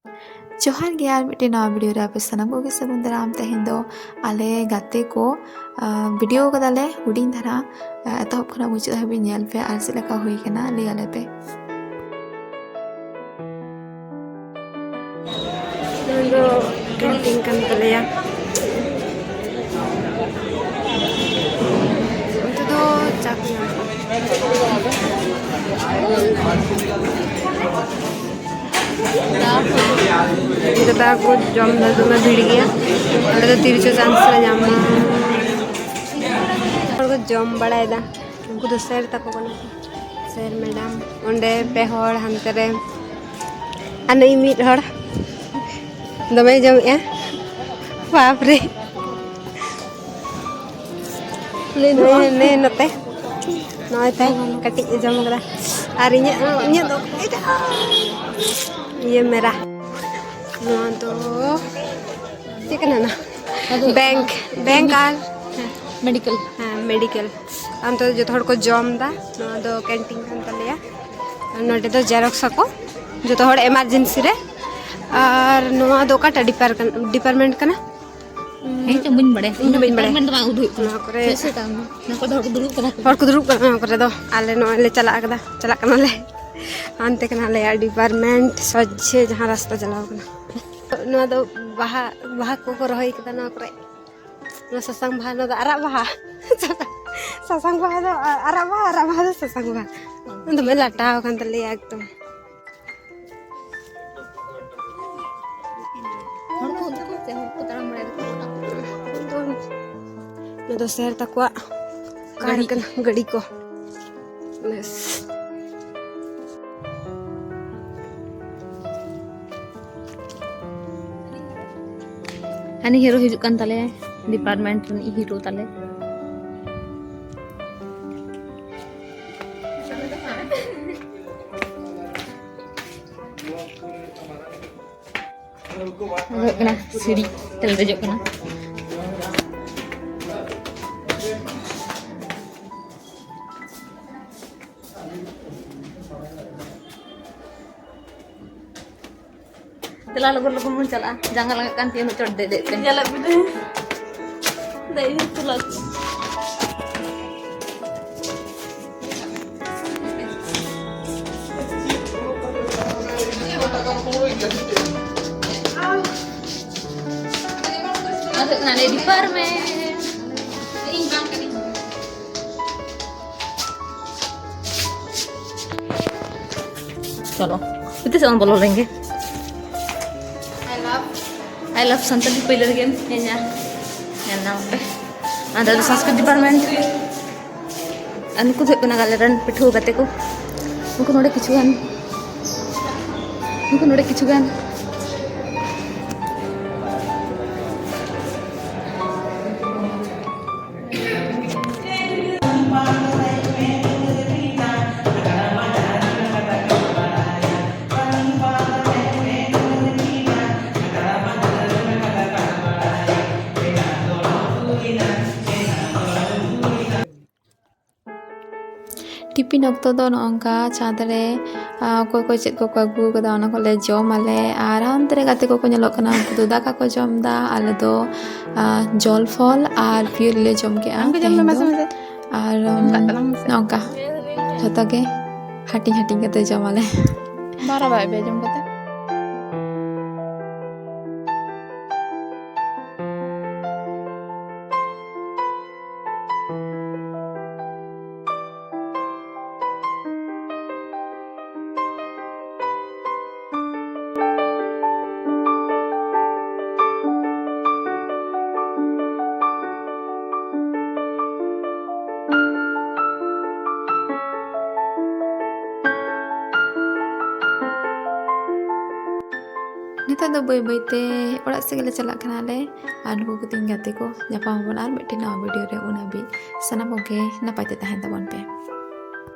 जोहार गे यार मिट्टी नवा वीडियो रे आपे सनम को के सगुन दाराम तेहें दो आले गाते को वीडियो कदाले हुडिंग धारा एतहब खना मुचाद हाबि नेल पे आर से लेका हुई कना ले आले पे दो painting kan तलेया itu do caknya kita aku jam itu मैं भीड़ गया और तो 30 चांस रे जाम और को जम बड़ा है दा उनको तो सर तक को ना सर मैडम ओंडे पे हड़ हंते रे अनई मिट हड़ दमे जम ए बाप रे ले नते नय ते कटी जम करा और इnya दो ये मेरा तो ठीक है ना बैंक आर मेडिकल हाँ मेडिकल हम तो जो थोड़ा को जम दा दो कैंटीन kan तलिया नोटे तो जेरॉक्स को जो तो थोड़ा इमरजेंसी रे और नोआ दो काटा डिपार्टमेंट कना तो बुन बड़े डिपार्टमेंट तो उधु ना करे कैसे काम ना को धर को दुरुप कना और को दुरुप कना करे दो आले नो ले चला कना ले आनते कना ले डिपार्टमेंट सज्जे जहां रास्ता चलाओ कना नो दो बाहा को रहोई कदा नो करे नो ससंग बाहा नो अरा बाहा ससंग बाहा दो अरा बाहा दो ससंग बाहा तो मैं लटाओ कन तले एकदम नो दो शहर तक वा कार कना गड़ी को बस हनी हीरो हिजुक kan tale डिपार्टमेंट ᱨᱤᱱᱤᱡ हीरो tale kena siri tel dejok kena telah logo mun chala jangan langkan tian ucot de jala bide dai tulas ada di department चलो कितने से बोलो लेंगे I love Santali Pilar game nya now pe ada sanskrit department anku thek na galeran pithu gate ko unku node kichu gan tiffin अक्तो दो नोंका चादरे कोई check को अगू कदा ओना को ले जम आले आर अंतरे गाते को ñelok kana उनको दो दाका को जम दा आले दो जल फल आर फिर ले जम के आर नोंका जतो के हाटिंग कते जम आले बारा बाय बे जम कते निता दो बई बईते ओड़ा से गेले चला कना ले आर नुकु को तीन गाते को जापाम बन आर मिट्टी नवा वीडियो रे उना भी सनाम ओके नपाइते तहन तबन पे।